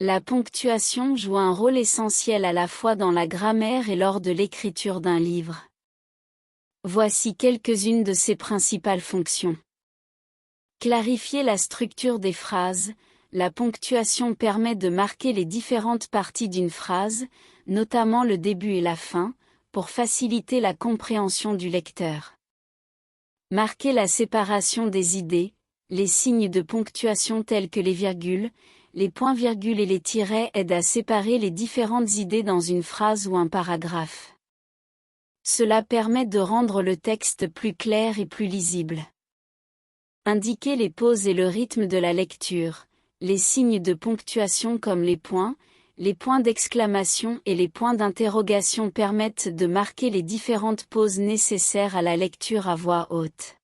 La ponctuation joue un rôle essentiel à la fois dans la grammaire et lors de l'écriture d'un livre. Voici quelques-unes de ses principales fonctions. Clarifier la structure des phrases. La ponctuation permet de marquer les différentes parties d'une phrase, notamment le début et la fin, pour faciliter la compréhension du lecteur. Marquer la séparation des idées. Les signes de ponctuation tels que les virgules, les points-virgules et les tirets aident à séparer les différentes idées dans une phrase ou un paragraphe. Cela permet de rendre le texte plus clair et plus lisible. Indiquer les pauses et le rythme de la lecture. Les signes de ponctuation comme les points d'exclamation et les points d'interrogation permettent de marquer les différentes pauses nécessaires à la lecture à voix haute.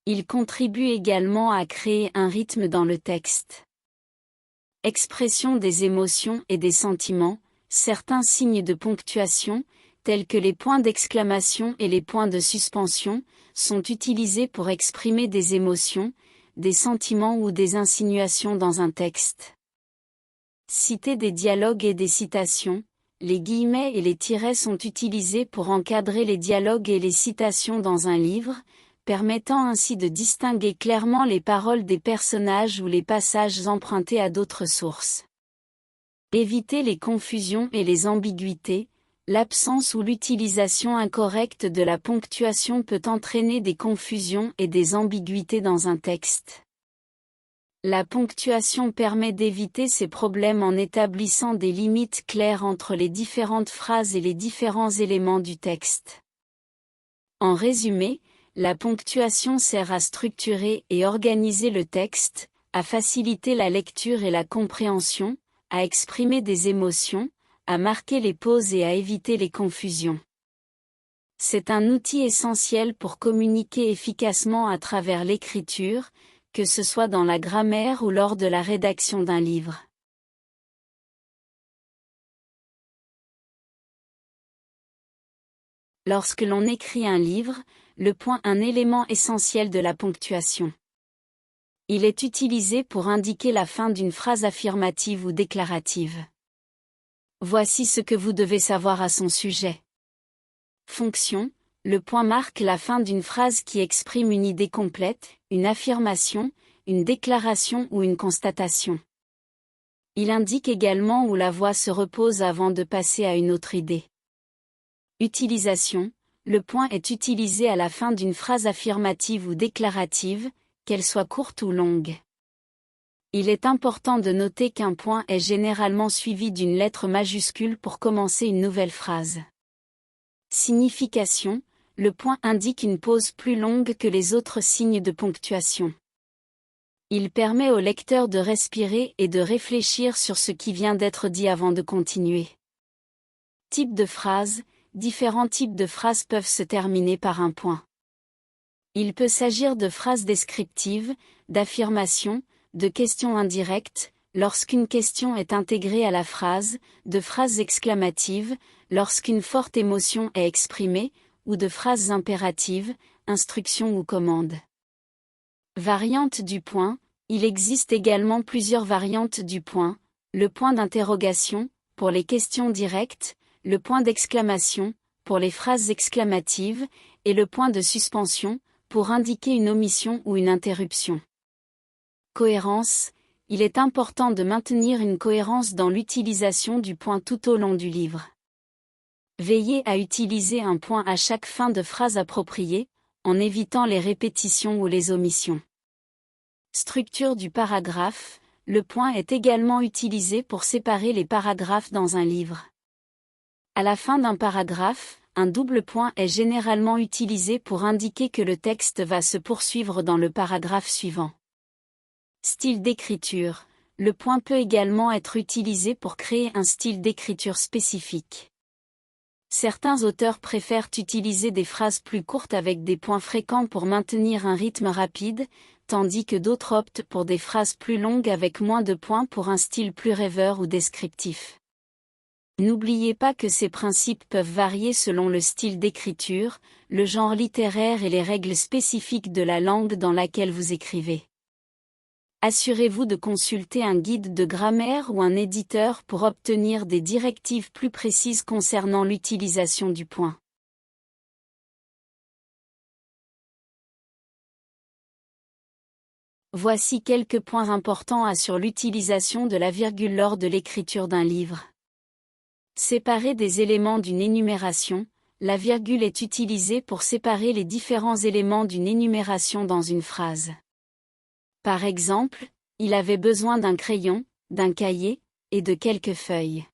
Ils contribuent également à créer un rythme dans le texte. Expression des émotions et des sentiments. Certains signes de ponctuation, tels que les points d'exclamation et les points de suspension, sont utilisés pour exprimer des émotions, des sentiments ou des insinuations dans un texte. Citer des dialogues et des citations. Les guillemets et les tirets sont utilisés pour encadrer les dialogues et les citations dans un livre, permettant ainsi de distinguer clairement les paroles des personnages ou les passages empruntés à d'autres sources. Éviter les confusions et les ambiguïtés. L'absence ou l'utilisation incorrecte de la ponctuation peut entraîner des confusions et des ambiguïtés dans un texte. La ponctuation permet d'éviter ces problèmes en établissant des limites claires entre les différentes phrases et les différents éléments du texte. En résumé, la ponctuation sert à structurer et organiser le texte, à faciliter la lecture et la compréhension, à exprimer des émotions, à marquer les pauses et à éviter les confusions. C'est un outil essentiel pour communiquer efficacement à travers l'écriture, que ce soit dans la grammaire ou lors de la rédaction d'un livre. Lorsque l'on écrit un livre, le point est un élément essentiel de la ponctuation. Il est utilisé pour indiquer la fin d'une phrase affirmative ou déclarative. Voici ce que vous devez savoir à son sujet. Fonction. Le point marque la fin d'une phrase qui exprime une idée complète, une affirmation, une déclaration ou une constatation. Il indique également où la voix se repose avant de passer à une autre idée. Utilisation. Le point est utilisé à la fin d'une phrase affirmative ou déclarative, qu'elle soit courte ou longue. Il est important de noter qu'un point est généralement suivi d'une lettre majuscule pour commencer une nouvelle phrase. Signification. Le point indique une pause plus longue que les autres signes de ponctuation. Il permet au lecteur de respirer et de réfléchir sur ce qui vient d'être dit avant de continuer. Type de phrase. Différents types de phrases peuvent se terminer par un point. Il peut s'agir de phrases descriptives, d'affirmations, de questions indirectes, lorsqu'une question est intégrée à la phrase, de phrases exclamatives, lorsqu'une forte émotion est exprimée, ou de phrases impératives, instructions ou commandes. Variante du point. Il existe également plusieurs variantes du point. Le point d'interrogation, pour les questions directes, le point d'exclamation, pour les phrases exclamatives, et le point de suspension, pour indiquer une omission ou une interruption. Cohérence. Il est important de maintenir une cohérence dans l'utilisation du point tout au long du livre. Veillez à utiliser un point à chaque fin de phrase appropriée, en évitant les répétitions ou les omissions. Structure du paragraphe. Le point est également utilisé pour séparer les paragraphes dans un livre. À la fin d'un paragraphe, un double point est généralement utilisé pour indiquer que le texte va se poursuivre dans le paragraphe suivant. Style d'écriture. Le point peut également être utilisé pour créer un style d'écriture spécifique. Certains auteurs préfèrent utiliser des phrases plus courtes avec des points fréquents pour maintenir un rythme rapide, tandis que d'autres optent pour des phrases plus longues avec moins de points pour un style plus rêveur ou descriptif. N'oubliez pas que ces principes peuvent varier selon le style d'écriture, le genre littéraire et les règles spécifiques de la langue dans laquelle vous écrivez. Assurez-vous de consulter un guide de grammaire ou un éditeur pour obtenir des directives plus précises concernant l'utilisation du point. Voici quelques points importants sur l'utilisation de la virgule lors de l'écriture d'un livre. Séparer des éléments d'une énumération. La virgule est utilisée pour séparer les différents éléments d'une énumération dans une phrase. Par exemple, il avait besoin d'un crayon, d'un cahier, et de quelques feuilles.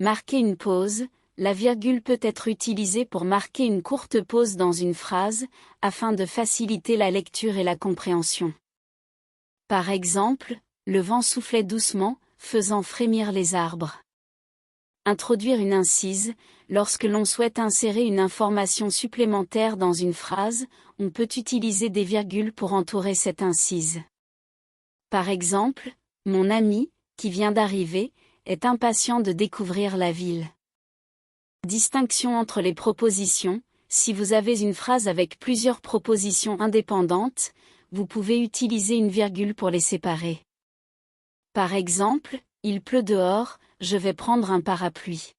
Marquer une pause. La virgule peut être utilisée pour marquer une courte pause dans une phrase, afin de faciliter la lecture et la compréhension. Par exemple, le vent soufflait doucement, faisant frémir les arbres. Introduire une incise. Lorsque l'on souhaite insérer une information supplémentaire dans une phrase, on peut utiliser des virgules pour entourer cette incise. Par exemple, mon ami, qui vient d'arriver, est impatient de découvrir la ville. Distinction entre les propositions. Si vous avez une phrase avec plusieurs propositions indépendantes, vous pouvez utiliser une virgule pour les séparer. Par exemple, il pleut dehors, je vais prendre un parapluie.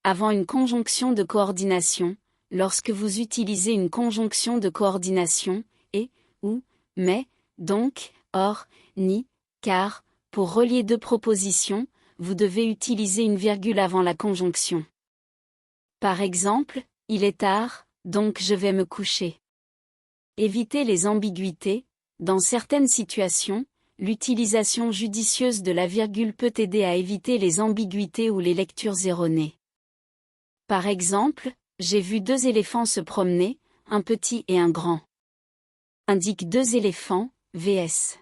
Avant une conjonction de coordination, lorsque vous utilisez une conjonction de coordination, et, ou, mais, donc, or, ni, car, pour relier deux propositions, vous devez utiliser une virgule avant la conjonction. Par exemple, il est tard, donc je vais me coucher. Évitez les ambiguïtés. Dans certaines situations, l'utilisation judicieuse de la virgule peut aider à éviter les ambiguïtés ou les lectures erronées. Par exemple, j'ai vu deux éléphants se promener, un petit et un grand. Indique deux éléphants, vs.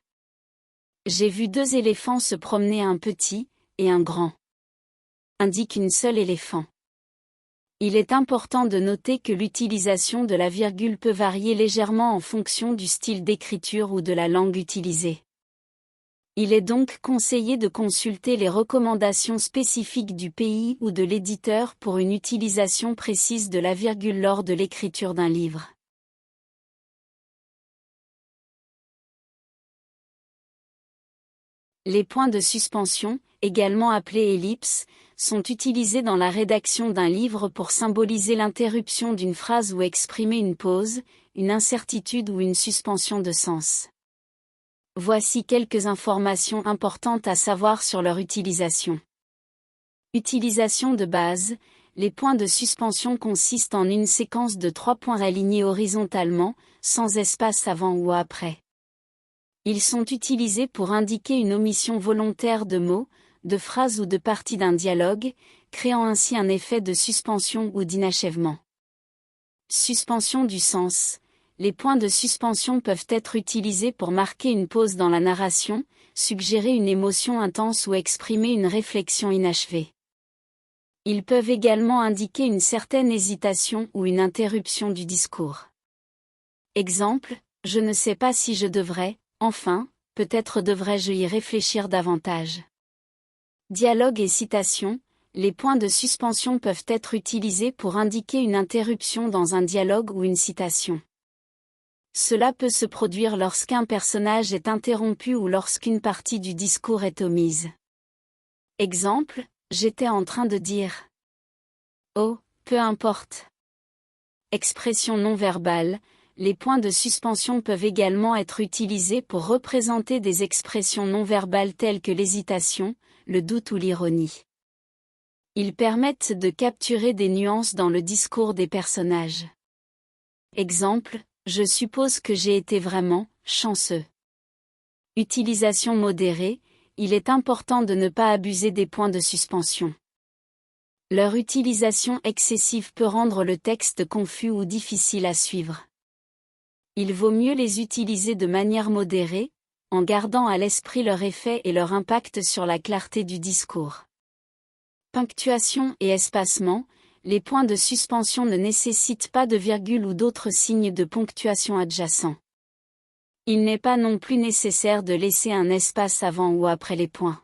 J'ai vu deux éléphants se promener, un petit et un grand. Indique une seule éléphant. Il est important de noter que l'utilisation de la virgule peut varier légèrement en fonction du style d'écriture ou de la langue utilisée. Il est donc conseillé de consulter les recommandations spécifiques du pays ou de l'éditeur pour une utilisation précise de la virgule lors de l'écriture d'un livre. Les points de suspension, également appelés ellipses, sont utilisés dans la rédaction d'un livre pour symboliser l'interruption d'une phrase ou exprimer une pause, une incertitude ou une suspension de sens. Voici quelques informations importantes à savoir sur leur utilisation. Utilisation de base. Les points de suspension consistent en une séquence de 3 points alignés horizontalement, sans espace avant ou après. Ils sont utilisés pour indiquer une omission volontaire de mots, de phrases ou de parties d'un dialogue, créant ainsi un effet de suspension ou d'inachèvement. Suspension du sens. Les points de suspension peuvent être utilisés pour marquer une pause dans la narration, suggérer une émotion intense ou exprimer une réflexion inachevée. Ils peuvent également indiquer une certaine hésitation ou une interruption du discours. Exemple, je ne sais pas si je devrais, enfin, peut-être devrais-je y réfléchir davantage. Dialogue et citation. Les points de suspension peuvent être utilisés pour indiquer une interruption dans un dialogue ou une citation. Cela peut se produire lorsqu'un personnage est interrompu ou lorsqu'une partie du discours est omise. Exemple, j'étais en train de dire. Oh, peu importe. Expression non verbale. Les points de suspension peuvent également être utilisés pour représenter des expressions non verbales telles que l'hésitation, le doute ou l'ironie. Ils permettent de capturer des nuances dans le discours des personnages. Exemple, je suppose que j'ai été vraiment chanceux. Utilisation modérée. Il est important de ne pas abuser des points de suspension. Leur utilisation excessive peut rendre le texte confus ou difficile à suivre. Il vaut mieux les utiliser de manière modérée, en gardant à l'esprit leur effet et leur impact sur la clarté du discours. Ponctuation et espacement. Les points de suspension ne nécessitent pas de virgule ou d'autres signes de ponctuation adjacents. Il n'est pas non plus nécessaire de laisser un espace avant ou après les points.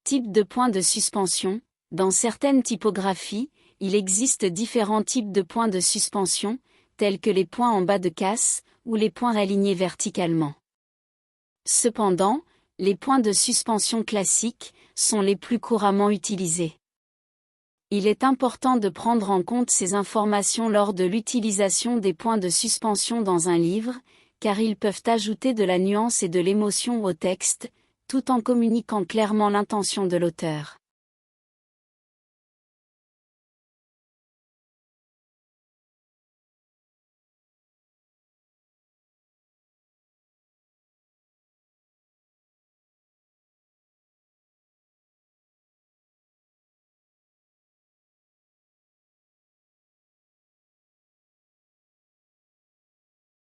Type de points de suspension. Dans certaines typographies, il existe différents types de points de suspension, tels que les points en bas de casse, ou les points alignés verticalement. Cependant, les points de suspension classiques sont les plus couramment utilisés. Il est important de prendre en compte ces informations lors de l'utilisation des points de suspension dans un livre, car ils peuvent ajouter de la nuance et de l'émotion au texte, tout en communiquant clairement l'intention de l'auteur.